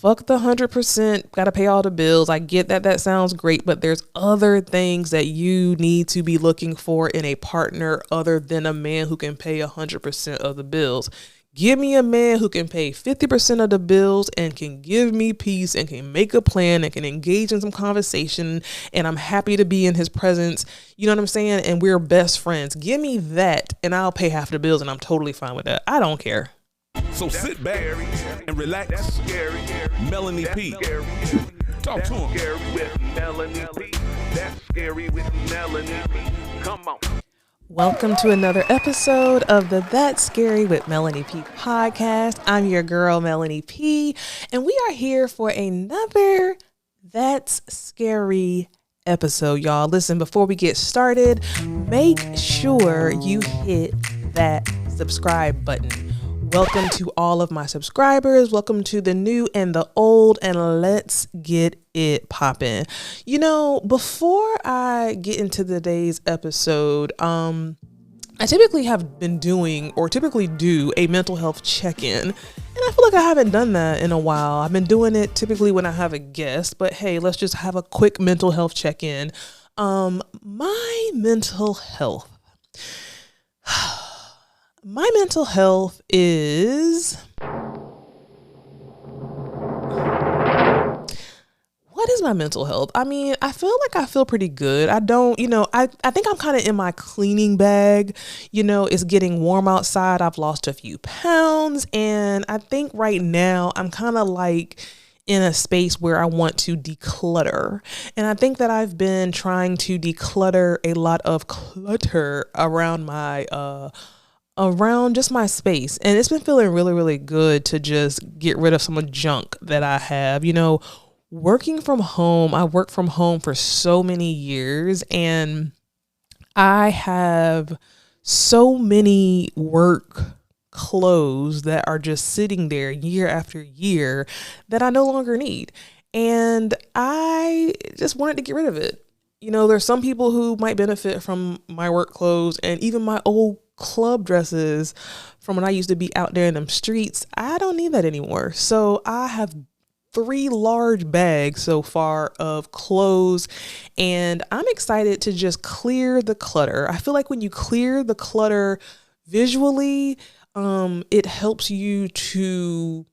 fuck the 100%, gotta pay all the bills. I get that that sounds great, but there's other things that you need to be looking for in a partner other than a man who can pay 100% of the bills. Give me a man who can pay 50% of the bills and can give me peace and can make a plan and can engage in some conversation, and I'm happy to be in his presence. You know what I'm saying? And we're best friends. Give me that and I'll pay half the bills, and I'm totally fine with that. I don't care. So sit back and relax. That's scary. Melanie P. Talk to him. Scary with Melanie P. That's scary with Melanie P. Come on. Welcome to another episode of the That's Scary with Melanie P podcast. I'm your girl, Melanie P, and we are here for another That's Scary episode, y'all. Listen, before we get started, make sure you hit that subscribe button. Welcome to all of my subscribers. Welcome to the new and the old, and let's get it popping. You know, before I get into today's episode, I typically have been doing or typically do a mental health check-in, and I feel like I haven't done that in a while. I've been doing it typically when I have a guest, but hey, let's just have a quick mental health check-in. My mental health. My mental health is, what is my mental health? I mean, I feel like I feel pretty good. I don't, I think I'm kind of in my cleaning bag. You know, it's getting warm outside. I've lost a few pounds, and I think right now I'm kind of like in a space where I want to declutter. And I think that I've been trying to declutter a lot of clutter around around just my space. And it's been feeling really, really good to just get rid of some junk that I have. You know, working from home, I worked from home for so many years, and I have so many work clothes that are just sitting there year after year that I no longer need. And I just wanted to get rid of it. You know, there's some people who might benefit from my work clothes, and even my old club dresses from when I used to be out there in them streets. I don't need that anymore. So I have 3 large bags so far of clothes, and I'm excited to just clear the clutter. I feel like when you clear the clutter visually, it helps you to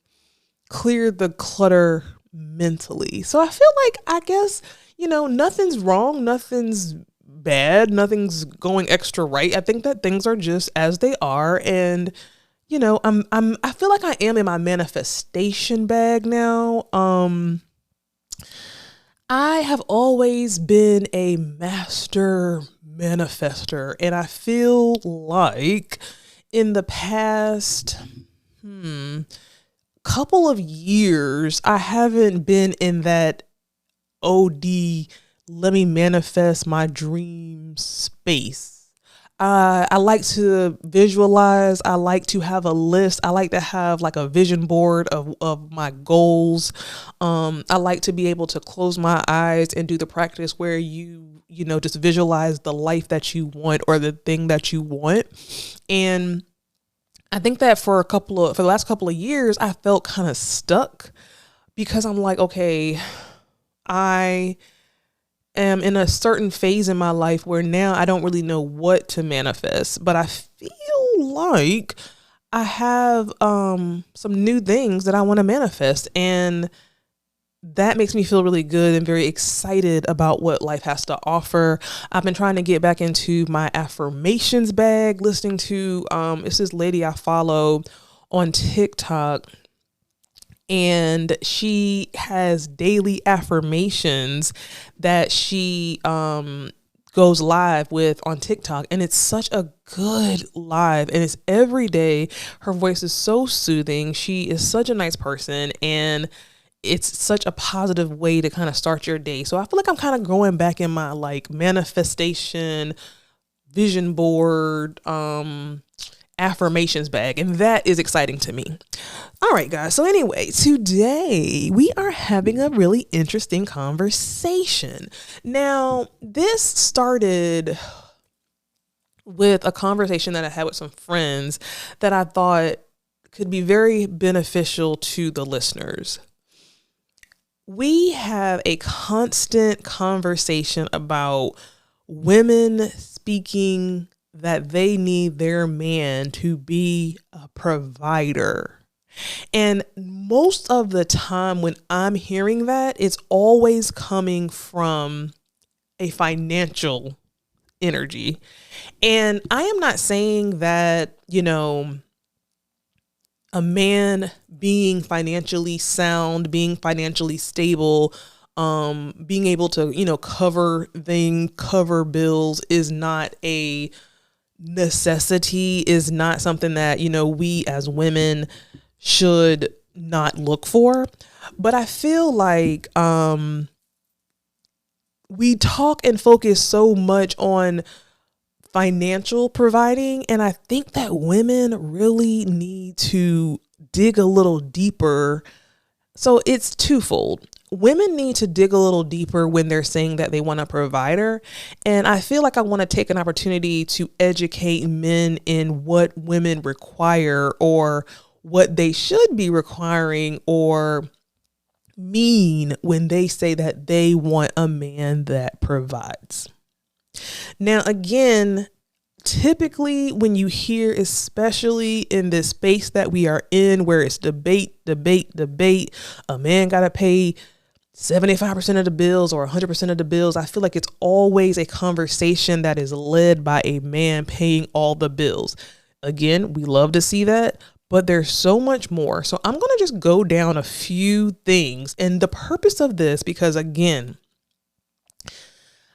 clear the clutter mentally. So I feel like, I guess, nothing's wrong, nothing's bad, nothing's going extra right. I think that things are just as they are, and I feel like I am in my manifestation bag now. I have always been a master manifester, and I feel like in the past couple of years, I haven't been in that OD, let me manifest my dream space. I like to visualize. I like to have a list. I like to have like a vision board of my goals. I like to be able to close my eyes and do the practice where you just visualize the life that you want or the thing that you want. And I think that for the last couple of years, I felt kind of stuck because I'm like, okay, I am in a certain phase in my life where now I don't really know what to manifest, but I feel like I have some new things that I want to manifest, and that makes me feel really good and very excited about what life has to offer. I've been trying to get back into my affirmations bag, listening to it's this lady I follow on TikTok, and she has daily affirmations that she goes live with on TikTok. And it's such a good live, and it's every day. Her voice is so soothing. She is such a nice person, and it's such a positive way to kind of start your day. So I feel like I'm kind of going back in my like manifestation, vision board, affirmations bag, and that is exciting to me. All right, guys. So anyway, today we are having a really interesting conversation. Now, this started with a conversation that I had with some friends that I thought could be very beneficial to the listeners. we have a constant conversation about women speaking that they need their man to be a provider. And most of the time when I'm hearing that, it's always coming from a financial energy. And I am not saying that, a man being financially sound, being financially stable, being able to, cover bills is not a necessity, is not something that, we as women should not look for. But I feel like we talk and focus so much on financial providing, and I think that women really need to dig a little deeper. So it's twofold. Women need to dig a little deeper when they're saying that they want a provider. And I feel like I want to take an opportunity to educate men in what women require, or what they should be requiring, or mean when they say that they want a man that provides. Now, again, typically when you hear, especially in this space that we are in, where it's debate, a man got to pay 75% of the bills or 100% of the bills, I feel like it's always a conversation that is led by a man paying all the bills. Again, we love to see that, but there's so much more. So I'm going to just go down a few things. And the purpose of this, because again,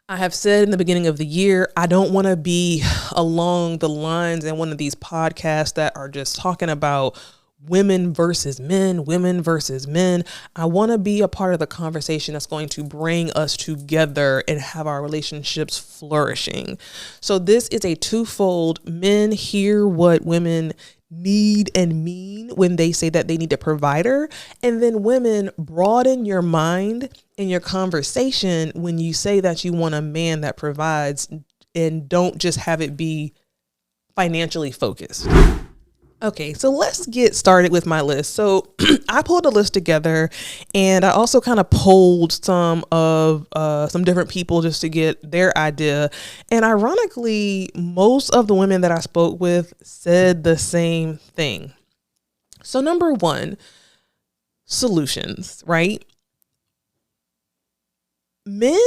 I have said in the beginning of the year, I don't want to be along the lines in one of these podcasts that are just talking about women versus men, women versus men. I want to be a part of the conversation that's going to bring us together and have our relationships flourishing. So this is a twofold. Men hear what women need and mean when they say that they need a provider. And then women, broaden your mind in your conversation when you say that you want a man that provides, and don't just have it be financially focused. Okay, so let's get started with my list. So I pulled a list together, and I also kind of polled some different people just to get their idea. And ironically, most of the women that I spoke with said the same thing. So number one, solutions, right? Men,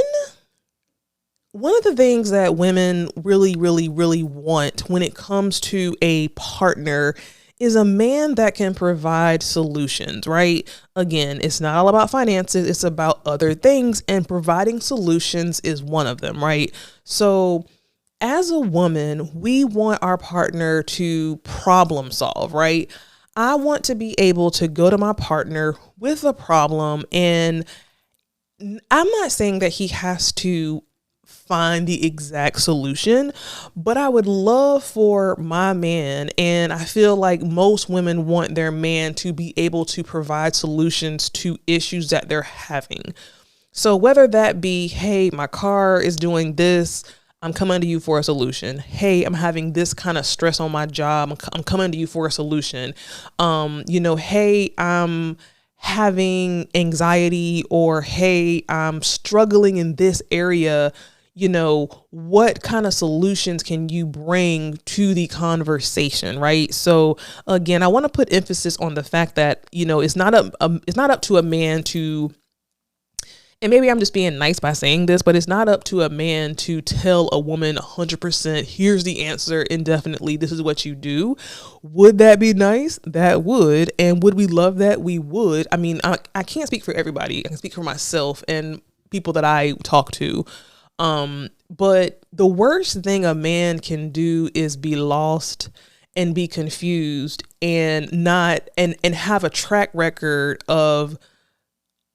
one of the things that women really, really, really want when it comes to a partner is a man that can provide solutions, right? Again, it's not all about finances, it's about other things, and providing solutions is one of them, right? So as a woman, we want our partner to problem solve, right? I want to be able to go to my partner with a problem, and I'm not saying that he has to find the exact solution, but I would love for my man, and I feel like most women want their man to be able to provide solutions to issues that they're having. So whether that be, hey, my car is doing this, I'm coming to you for a solution. Hey, I'm having this kind of stress on my job, I'm coming to you for a solution. Hey, I'm having anxiety, or hey, I'm struggling in this area. What kind of solutions can you bring to the conversation, right? So again, I want to put emphasis on the fact that, it's not up to a man to, and maybe I'm just being nice by saying this, but it's not up to a man to tell a woman 100%, here's the answer indefinitely, this is what you do. Would that be nice? That would. And would we love that? We would. I mean, I can't speak for everybody. I can speak for myself and people that I talk to. But the worst thing a man can do is be lost and be confused and have a track record of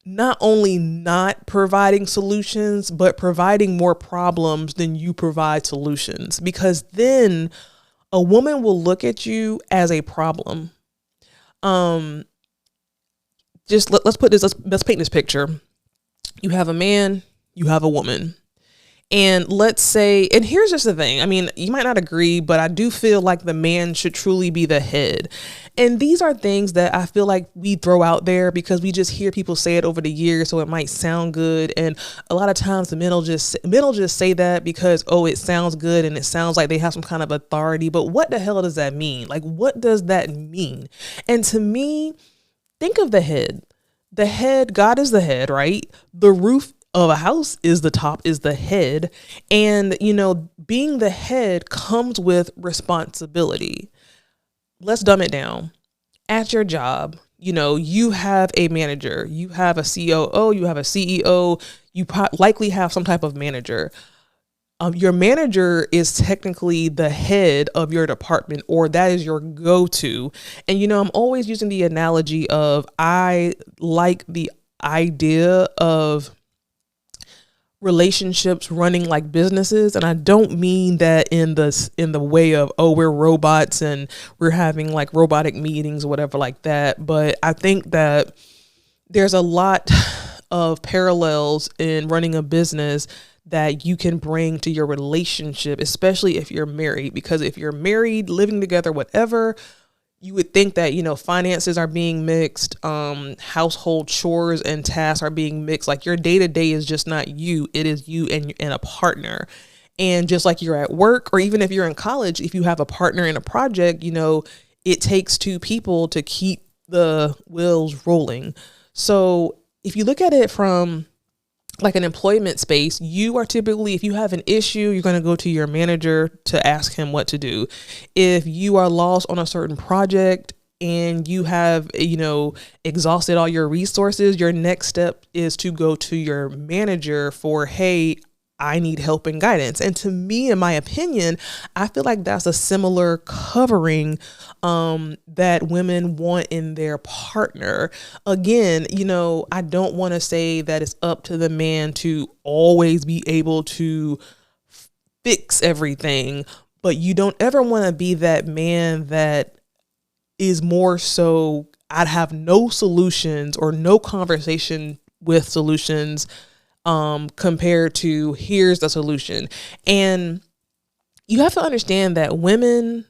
not only not providing solutions, but providing more problems than you provide solutions, because then a woman will look at you as a problem. Let's paint this picture. You have a man, you have a woman. And let's say, and here's just the thing. I mean, you might not agree, but I do feel like the man should truly be the head. And these are things that I feel like we throw out there because we just hear people say it over the years, so it might sound good. And a lot of times the men will just say that because, oh, it sounds good and it sounds like they have some kind of authority. But what the hell does that mean? Like, what does that mean? And to me, think of the head. The head, God is the head, right? The roof of a house is the top, is the head. And, being the head comes with responsibility. Let's dumb it down. At your job, you have a manager, you have a COO, you have a CEO, you likely have some type of manager. Your manager is technically the head of your department, or that is your go-to. And, I'm always using the analogy of, I like the idea of relationships running like businesses. And I don't mean that in the way of, oh, we're robots and we're having like robotic meetings or whatever like that. But I think that there's a lot of parallels in running a business that you can bring to your relationship, especially if you're married. Because if you're married, living together, whatever, you would think that, finances are being mixed, household chores and tasks are being mixed. Like, your day to day is just not you. It is you and a partner. And just like you're at work, or even if you're in college, if you have a partner in a project, it takes two people to keep the wheels rolling. So if you look at it from like an employment space, you are typically, if you have an issue, you're going to go to your manager to ask him what to do. If you are lost on a certain project and you have, exhausted all your resources, your next step is to go to your manager for, hey, I need help and guidance. And to me, in my opinion, I feel like that's a similar covering that women want in their partner. Again, I don't want to say that it's up to the man to always be able to fix everything, but you don't ever want to be that man that is more so, I'd have no solutions or no conversation with solutions compared to here's the solution. And you have to understand that women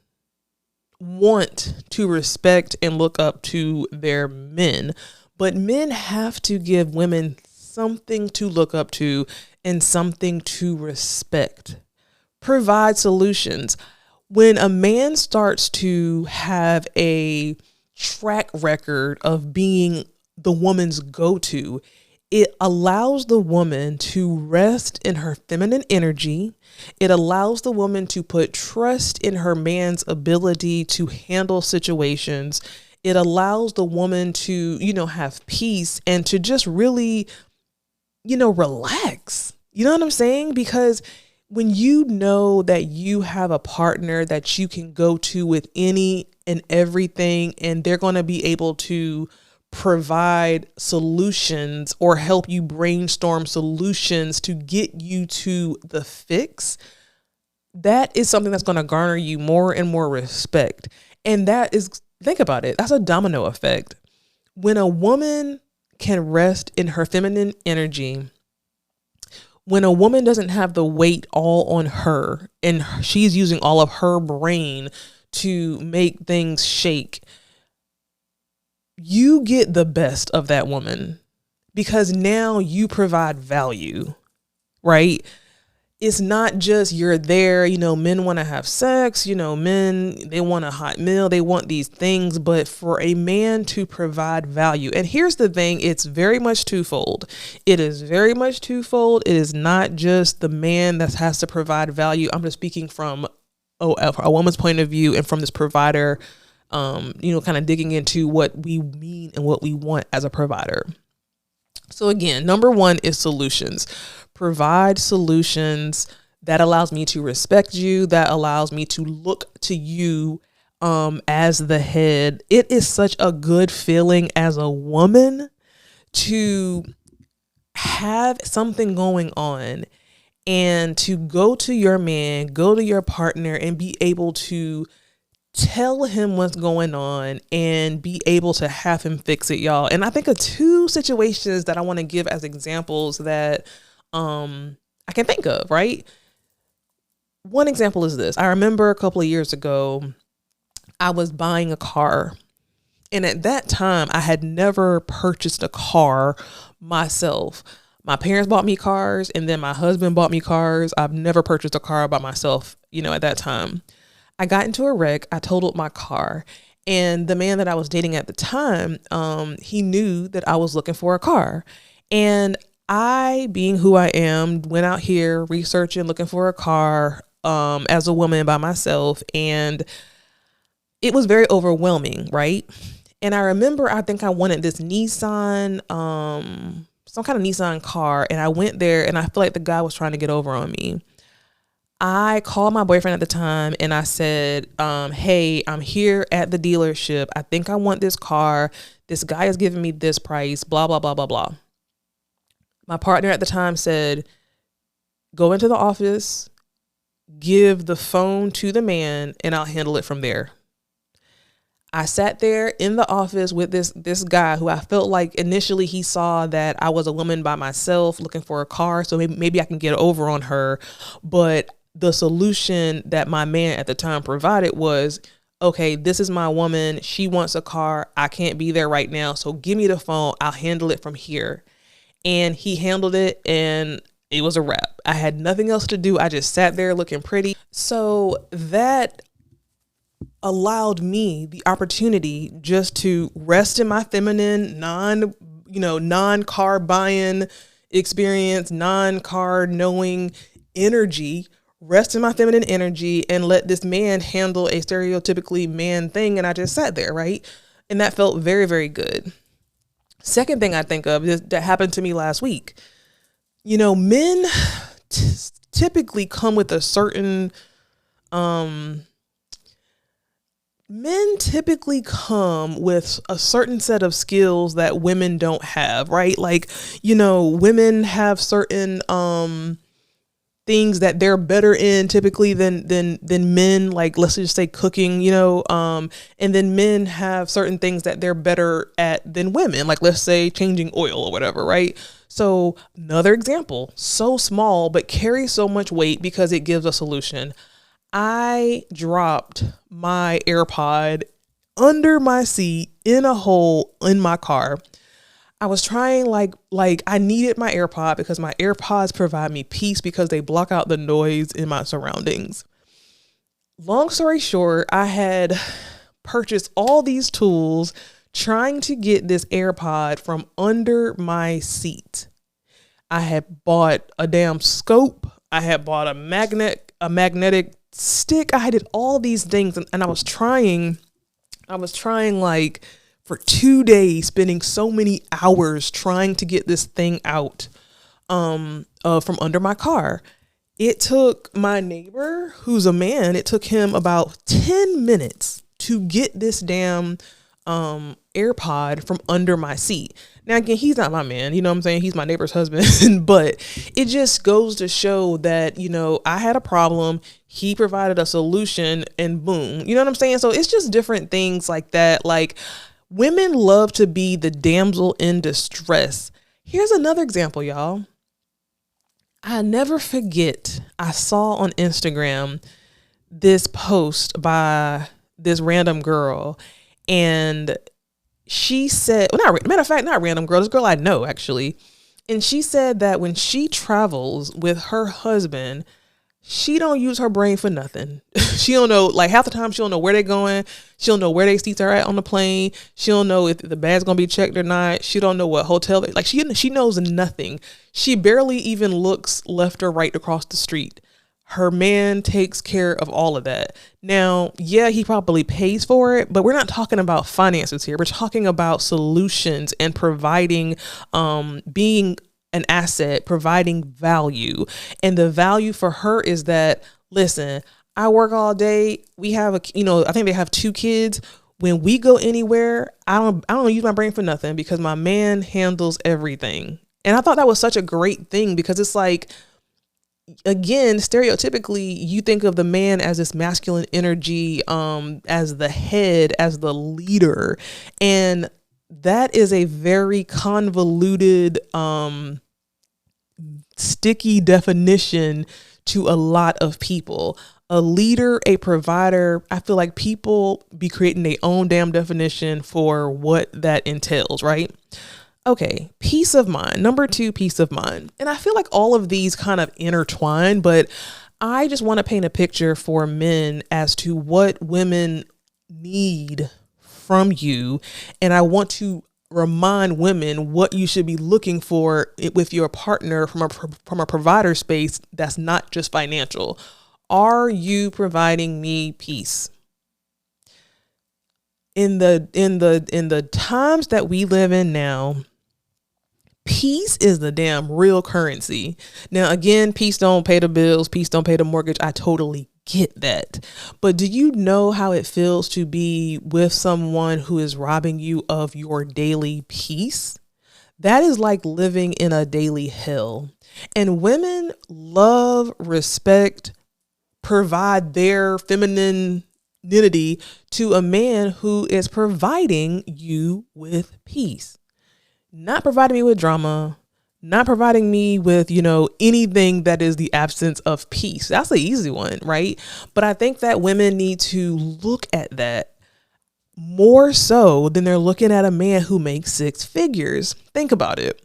want to respect and look up to their men, but men have to give women something to look up to and something to respect. Provide solutions. When a man starts to have a track record of being the woman's go-to, it allows the woman to rest in her feminine energy. It allows the woman to put trust in her man's ability to handle situations. It allows the woman to, have peace and to just really, relax. You know what I'm saying? Because when you know that you have a partner that you can go to with any and everything, and they're going to be able to provide solutions or help you brainstorm solutions to get you to the fix, that is something that's going to garner you more and more respect. And that is, think about it, that's a domino effect. When a woman can rest in her feminine energy, when a woman doesn't have the weight all on her and she's using all of her brain to make things shake, you get the best of that woman because now you provide value, right? It's not just you're there, men want to have sex, men, they want a hot meal, they want these things, but for a man to provide value. And here's the thing, it's very much twofold. It is very much twofold. It is not just the man that has to provide value. I'm just speaking from a woman's point of view and from this provider, kind of digging into what we mean and what we want as a provider. So again, number one is solutions. Provide solutions that allows me to respect you, that allows me to look to you as the head. It is such a good feeling as a woman to have something going on and to go to your man, go to your partner and be able to tell him what's going on and be able to have him fix it, y'all. And I think of two situations that I want to give as examples that I I can think of, right? One example is this. I remember a couple of years ago, I was buying a car. And at that time, I had never purchased a car myself. My parents bought me cars, and then my husband bought me cars. I've never purchased a car by myself, at that time. I got into a wreck. I totaled my car. And the man that I was dating at the time, he knew that I was looking for a car. And I, being who I am, went out here researching, looking for a car as a woman by myself. And it was very overwhelming, right? And I remember, I think I wanted this Nissan, some kind of Nissan car. And I went there and I feel like the guy was trying to get over on me. I called my boyfriend at the time and I said, hey, I'm here at the dealership. I think I want this car. This guy is giving me this price, blah, blah, blah, blah, blah. My partner at the time said, go into the office, give the phone to the man, and I'll handle it from there. I sat there in the office with this guy who I felt like initially he saw that I was a woman by myself looking for a car. So maybe I can get over on her. But the solution that my man at the time provided was, okay, this is my woman. She wants a car. I can't be there right now. So give me the phone. I'll handle it from here. And he handled it and it was a wrap. I had nothing else to do. I just sat there looking pretty. So that allowed me the opportunity just to rest in my feminine, non-car buying experience, non-car knowing energy, rest in my feminine energy and let this man handle a stereotypically man thing. And I just sat there, right? And that felt very, very good. Second thing I think of is that happened to me last week. Men typically come with a certain, men typically come with a certain set of skills that women don't have, right? Like, women have certain things that they're better in typically than men, like let's just say cooking, and then men have certain things that they're better at than women, like let's say changing oil or whatever, right? So another example, so small, but carries so much weight because it gives a solution. I dropped my AirPod under my seat in a hole in my car. I was trying like I needed my AirPod because my AirPods provide me peace because they block out the noise in my surroundings. Long story short, I had purchased all these tools trying to get this AirPod from under my seat. I had bought a damn scope. I had bought a magnetic stick. I did all these things and I was trying like for 2 days, spending so many hours trying to get this thing out from under my car. It took my neighbor, who's a man, it took him about 10 minutes to get this damn AirPod from under my seat. Now, again, he's not my man, you know what I'm saying? He's my neighbor's husband, but it just goes to show that, I had a problem. He provided a solution and boom, you know what I'm saying? So it's just different things like that. Like, women love to be the damsel in distress. Here's another example, y'all. I never forget, I saw on Instagram this post by this random girl, and she said, not random girl, this girl I know actually. And she said that when she travels with her husband, she don't use her brain for nothing. She don't know, like half the time she don't know where they're going. She don't know where their seats are at on the plane. She don't know if the bag's going to be checked or not. She don't know what hotel, like she knows nothing. She barely even looks left or right across the street. Her man takes care of all of that. Now, yeah, he probably pays for it, but we're not talking about finances here. We're talking about solutions and providing, being an asset, providing value. And the value for her is that, listen, I work all day. We have I think they have 2 kids. When we go anywhere, I don't use my brain for nothing because my man handles everything. And I thought that was such a great thing because it's like, again, stereotypically, you think of the man as this masculine energy, as the head, as the leader. And that is a very convoluted sticky definition to a lot of people. A leader, a provider, I feel like people be creating their own damn definition for what that entails, right? Okay, peace of mind. Number 2, peace of mind. And I feel like all of these kind of intertwine, but I just want to paint a picture for men as to what women need from you. And I want to remind women what you should be looking for with your partner from a provider space that's not just financial. Are you providing me peace? In the times that we live in now, peace is the damn real currency. Now, again, peace don't pay the bills. Peace don't pay the mortgage. I totally get that. But do you know how it feels to be with someone who is robbing you of your daily peace? That is like living in a daily hell. And women love, respect, provide their femininity to a man who is providing you with peace. Not providing me with drama, not providing me with, anything that is the absence of peace. That's the easy one, right? But I think that women need to look at that more so than they're looking at a man who makes 6 figures. Think about it.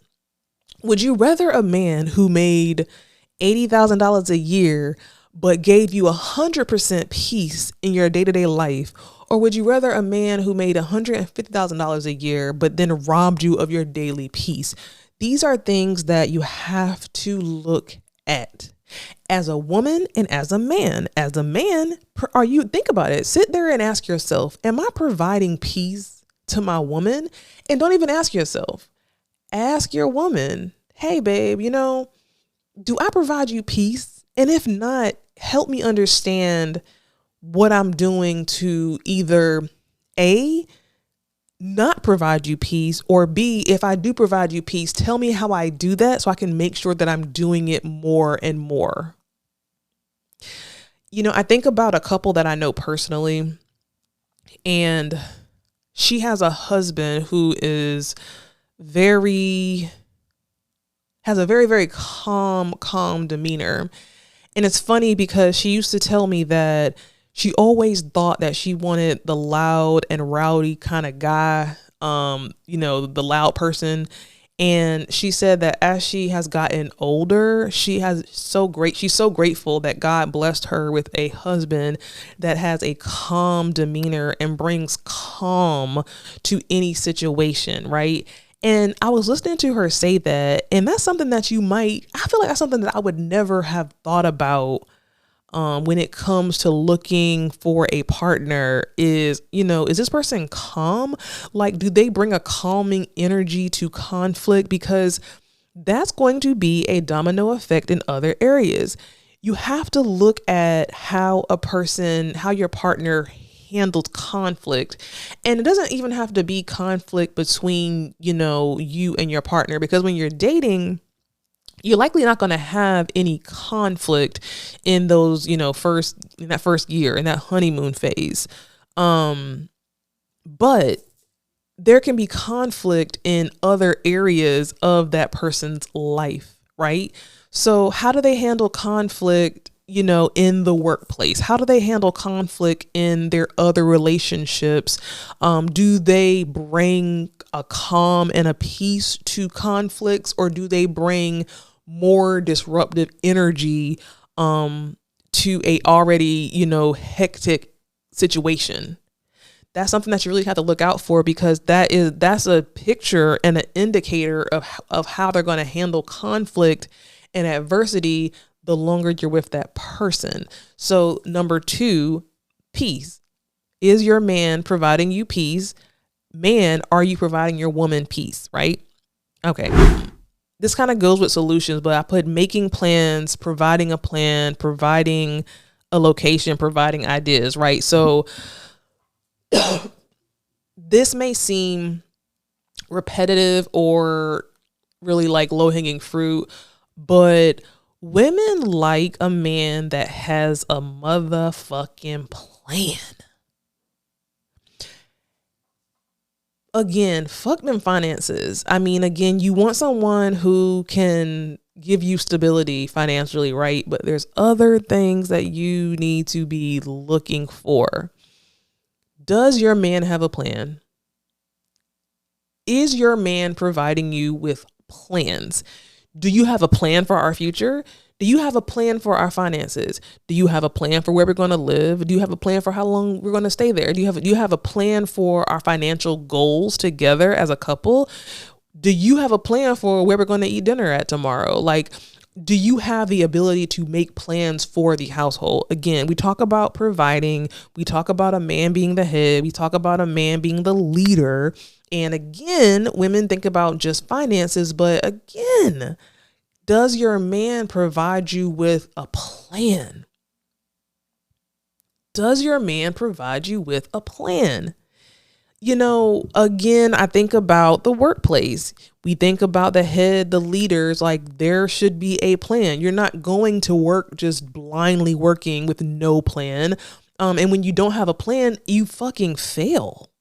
Would you rather a man who made $80,000 a year but gave you 100% peace in your day-to-day life? Or would you rather a man who made $150,000 a year but then robbed you of your daily peace? These are things that you have to look at as a woman and as a man. As a man, think about it. Sit there and ask yourself, am I providing peace to my woman? And don't even ask yourself. Ask your woman, hey, babe, do I provide you peace? And if not, help me understand what I'm doing to either A, not provide you peace, or B, if I do provide you peace, tell me how I do that so I can make sure that I'm doing it more and more. I think about a couple that I know personally, and she has a husband who has a very, very calm demeanor. And it's funny because she used to tell me that she always thought that she wanted the loud and rowdy kind of guy, the loud person. And she said that as she has gotten older, she's so grateful that God blessed her with a husband that has a calm demeanor and brings calm to any situation, right? And I was listening to her say that, and that's something that I feel like that's something that I would never have thought about when it comes to looking for a partner is this person calm? Like, do they bring a calming energy to conflict? Because that's going to be a domino effect in other areas. You have to look at how your partner handles conflict. And it doesn't even have to be conflict between, you and your partner, because when you're dating, you're likely not going to have any conflict in those, in that first year, in that honeymoon phase. But there can be conflict in other areas of that person's life, right? So how do they handle conflict, in the workplace? How do they handle conflict in their other relationships? Do they bring a calm and a peace to conflicts, or do they bring more disruptive energy to a already, hectic situation? That's something that you really have to look out for, because that's a picture and an indicator of how they're going to handle conflict and adversity the longer you're with that person. So number 2, peace. Is your man providing you peace? Man, are you providing your woman peace, right? Okay. This kind of goes with solutions, but I put making plans, providing a plan, providing a location, providing ideas, right? So this may seem repetitive or really like low-hanging fruit, but women like a man that has a motherfucking plan. Again, fuck them finances. I mean, again, you want someone who can give you stability financially, right? But there's other things that you need to be looking for. Does your man have a plan? Is your man providing you with plans? Do you have a plan for our future? Do you have a plan for our finances? Do you have a plan for where we're going to live? Do you have a plan for how long we're going to stay there? Do you have a plan for our financial goals together as a couple? Do you have a plan for where we're going to eat dinner at tomorrow? Like, do you have the ability to make plans for the household? Again, we talk about providing. We talk about a man being the head. We talk about a man being the leader. And again, women think about just finances. But again, does your man provide you with a plan? Does your man provide you with a plan? You know, again, I think about the workplace. We think about the head, the leaders, like there should be a plan. You're not going to work just blindly working with no plan. And when you don't have a plan, you fucking fail.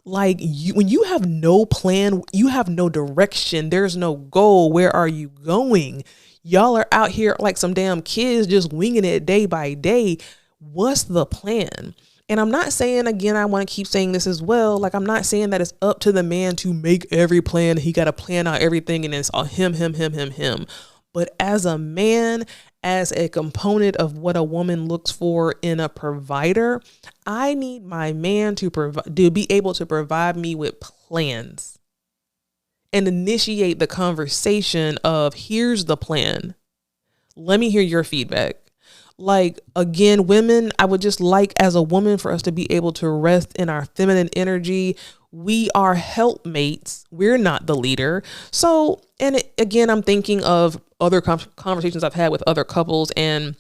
Like when you have no plan, you have no direction. There's no goal. Where are you going? Y'all are out here like some damn kids just winging it day by day. What's the plan? And I'm not saying, again, I want to keep saying this as well. Like, I'm not saying that it's up to the man to make every plan. He got to plan out everything and it's all him. But as a man, as a component of what a woman looks for in a provider, I need my man to be able to provide me with plans and initiate the conversation of here's the plan. Let me hear your feedback. Like, again, women, I would just like as a woman for us to be able to rest in our feminine energy. We are helpmates. We're not the leader. So, and again, I'm thinking of other conversations I've had with other couples. And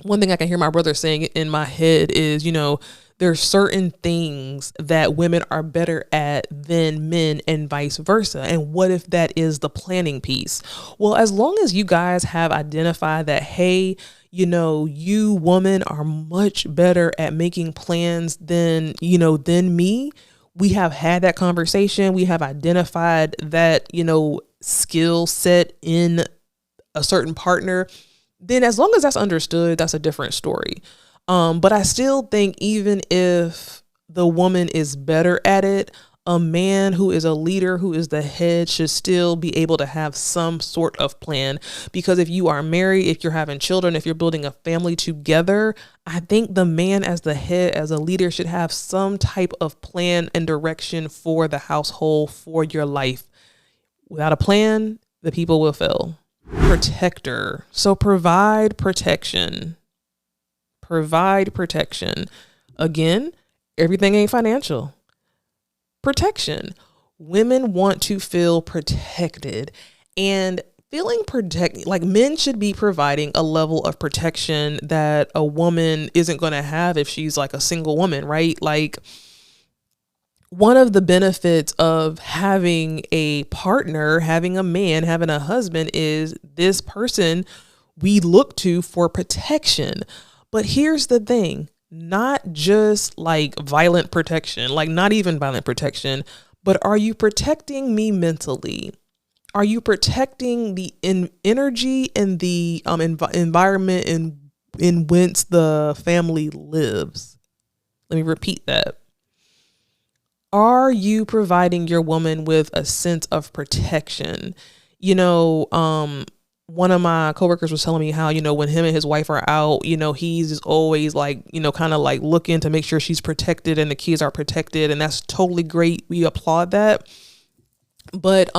one thing I can hear my brother saying in my head is, you know, there's certain things that women are better at than men and vice versa. And what if that is the planning piece? Well, as long as you guys have identified that, hey, you know, you women are much better at making plans than me. We have had that conversation. We have identified that, you know, skill set in a certain partner. Then as long as that's understood, that's a different story. But I still think even if the woman is better at it, a man who is a leader, who is the head, should still be able to have some sort of plan. Because if you are married, if you're having children, if you're building a family together, I think the man as the head, as a leader, should have some type of plan and direction for the household, for your life. Without a plan, the people will fail. Protector. So provide protection. Provide protection. Again, everything ain't financial. Protection. Women want to feel protected, and feeling protected, like men should be providing a level of protection that a woman isn't going to have if she's like a single woman, right? Like, one of the benefits of having a partner, having a man, having a husband is this person we look to for protection. But here's the thing. Not just like violent protection, like not even violent protection, but are you protecting me mentally? Are you protecting the energy and the environment in whence the family lives? Let me repeat that. Are you providing your woman with a sense of protection? You know, one of my coworkers was telling me how, you know, when him and his wife are out, you know, he's just always like, you know, kind of like looking to make sure she's protected and the kids are protected. And that's totally great. We applaud that. But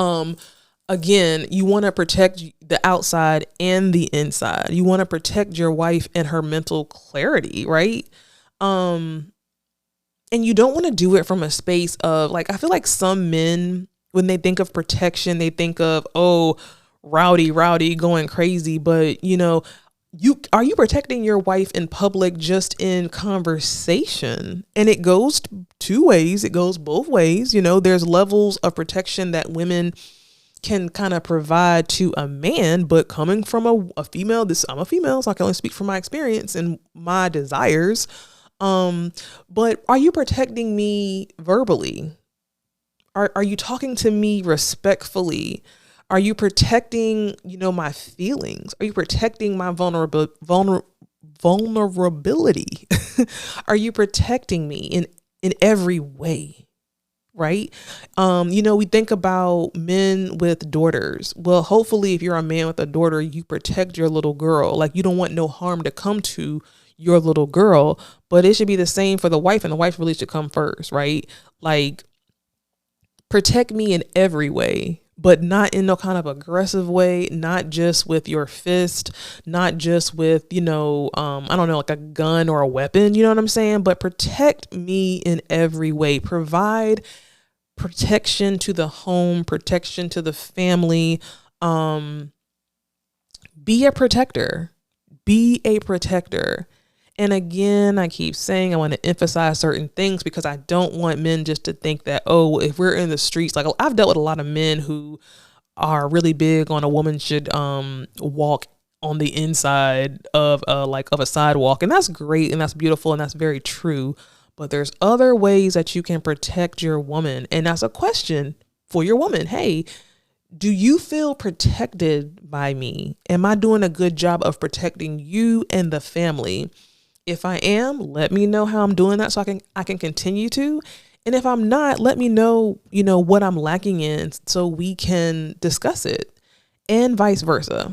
again, you want to protect the outside and the inside. You want to protect your wife and her mental clarity, right? And you don't want to do it from a space of like, I feel like some men, when they think of protection, they think of, oh, rowdy going crazy. But you know, are you protecting your wife in public, just in conversation? And it goes two ways. It goes both ways. You know, there's levels of protection that women can kind of provide to a man, but coming from a female, I'm a female, so I can only speak from my experience and my desires. But are you protecting me verbally? Are you talking to me respectfully? Are you protecting, my feelings? Are you protecting my vulnerability? Are you protecting me in every way? Right? We think about men with daughters. Well, hopefully if you're a man with a daughter, you protect your little girl. Like, you don't want no harm to come to your little girl, but it should be the same for the wife, and the wife really should come first, right? Like, protect me in every way, but not in no kind of aggressive way, not just with your fist, not just with, I don't know, like a gun or a weapon, you know what I'm saying? But protect me in every way. Provide protection to the home, protection to the family. Be a protector. Be a protector. And again, I keep saying I want to emphasize certain things because I don't want men just to think that, oh, if we're in the streets, like I've dealt with a lot of men who are really big on a woman should walk on the inside of a sidewalk. And that's great and that's beautiful and that's very true. But there's other ways that you can protect your woman. And that's a question for your woman. Hey, do you feel protected by me? Am I doing a good job of protecting you and the family? If I am, let me know how I'm doing that so I can continue to. And if I'm not, let me know, what I'm lacking in so we can discuss it, and vice versa.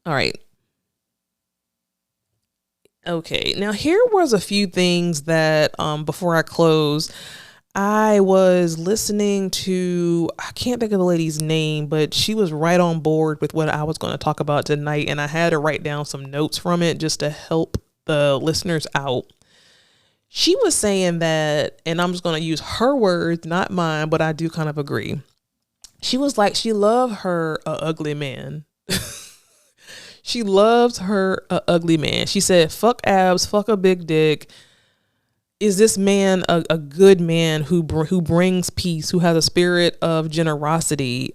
All right. Okay. Now here was a few things that before I close, I was listening to, I can't think of the lady's name, but she was right on board with what I was going to talk about tonight. And I had to write down some notes from it just to help the listeners out. She was saying that, and I'm just going to use her words, not mine, but I do kind of agree. She was like, she loved her ugly man. She loves her ugly man. She said, fuck abs, fuck a big dick. Is this man a good man who brings peace, who has a spirit of generosity?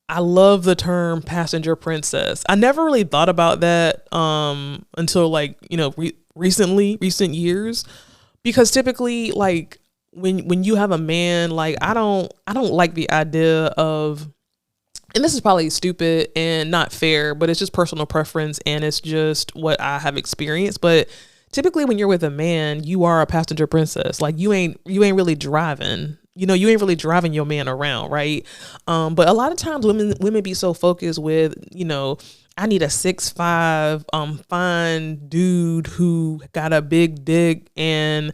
I love the term passenger princess. I never really thought about that until recent years, because typically like when you have a man, like I don't like the idea of, and this is probably stupid and not fair, but it's just personal preference and it's just what I have experienced. But typically when you're with a man, you are a passenger princess. Like you ain't really driving. You ain't really driving your man around, right? But a lot of times women be so focused with, I need a 6'5", fine dude who got a big dick and,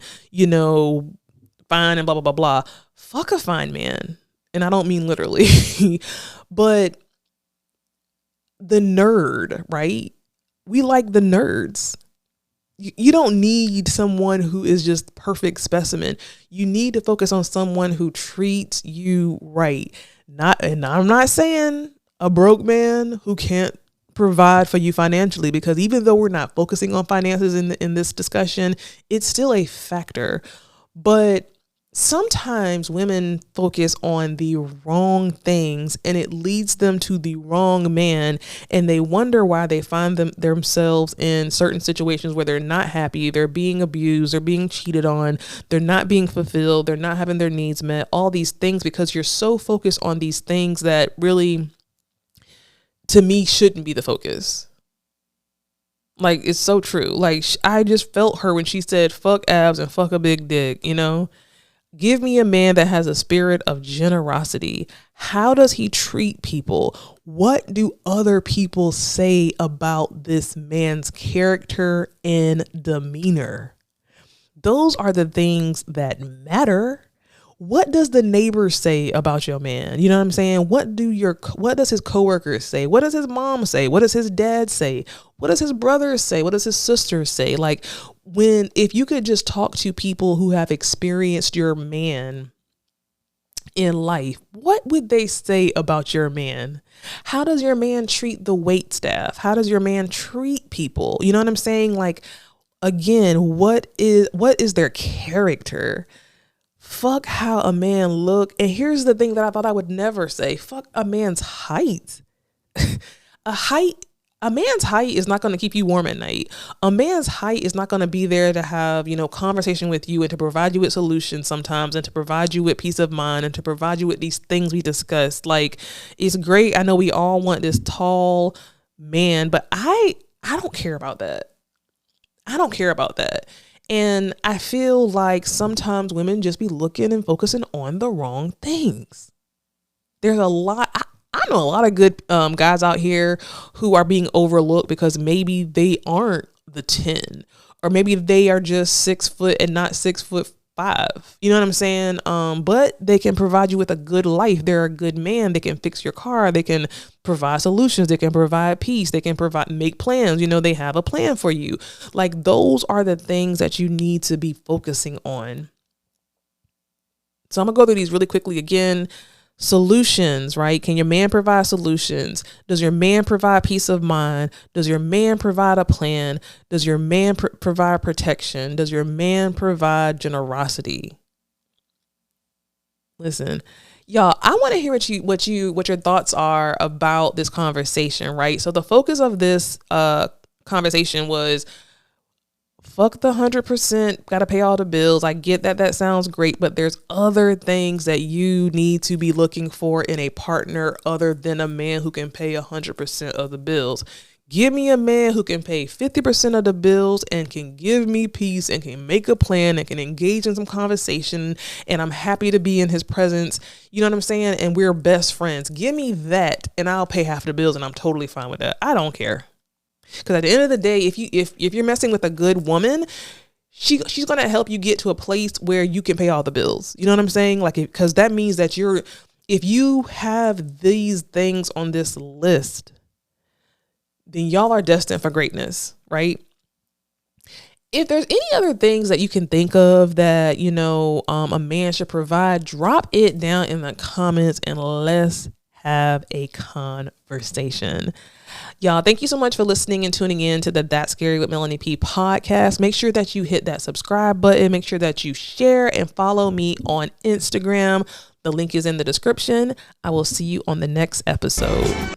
fine and blah, blah, blah, blah. Fuck a fine man. And I don't mean literally, but the nerd, right? We like the nerds. You don't need someone who is just perfect specimen. You need to focus on someone who treats you right. And I'm not saying a broke man who can't provide for you financially, because even though we're not focusing on finances in this discussion, it's still a factor. But sometimes women focus on the wrong things and it leads them to the wrong man, and they wonder why they find themselves in certain situations where they're not happy, they're being abused, they're being cheated on, they're not being fulfilled, they're not having their needs met, all these things, because you're so focused on these things that really, to me, shouldn't be the focus. Like, it's so true. Like, I just felt her when she said fuck abs and fuck a big dick, Give me a man that has a spirit of generosity. How does he treat people? What do other people say about this man's character and demeanor? Those are the things that matter. What does the neighbors say about your man? You know what I'm saying? What does his coworkers say? What does his mom say? What does his dad say? What does his brothers say? What does his sisters say? Like, if you could just talk to people who have experienced your man in life, what would they say about your man? How does your man treat the wait staff? How does your man treat people? You know what I'm saying? Like, again, what is their character? Fuck how a man look. And here's the thing that I thought I would never say. Fuck a man's height. A A man's height is not going to keep you warm at night. A man's height is not going to be there to have, conversation with you and to provide you with solutions sometimes and to provide you with peace of mind and to provide you with these things we discussed. Like, it's great. I know we all want this tall man, but I don't care about that. I don't care about that. And I feel like sometimes women just be looking and focusing on the wrong things. There's a lot. I know a lot of good guys out here who are being overlooked because maybe they aren't the 10, or maybe they are just 6 foot and not 6'5". You know what I'm saying? But they can provide you with a good life. They're a good man. They can fix your car. They can provide solutions. They can provide peace. They can make plans. They have a plan for you. Like, those are the things that you need to be focusing on. So I'm gonna go through these really quickly again. Solutions, right? Can your man provide solutions? Does your man provide peace of mind? Does your man provide a plan? Does your man provide protection? Does your man provide generosity? Listen, y'all, I want to hear what your thoughts are about this conversation, right? So the focus of this conversation was, fuck the 100%, gotta pay all the bills. I get that sounds great, but there's other things that you need to be looking for in a partner other than a man who can pay 100% of the bills. Give me a man who can pay 50% of the bills and can give me peace and can make a plan and can engage in some conversation, and I'm happy to be in his presence. You know what I'm saying? And we're best friends. Give me that and I'll pay half the bills and I'm totally fine with that. I don't care. Because at the end of the day, if you're messing with a good woman, she's going to help you get to a place where you can pay all the bills. You know what I'm saying? Like, because that means that if you have these things on this list, then y'all are destined for greatness, right? If there's any other things that you can think of that, a man should provide, drop it down in the comments and let's have a conversation. Y'all, thank you so much for listening and tuning in to the That's Scary with Melanie P podcast. Make sure that you hit that subscribe button. Make sure that you share and follow me on Instagram. The link is in the description. I will see you on the next episode.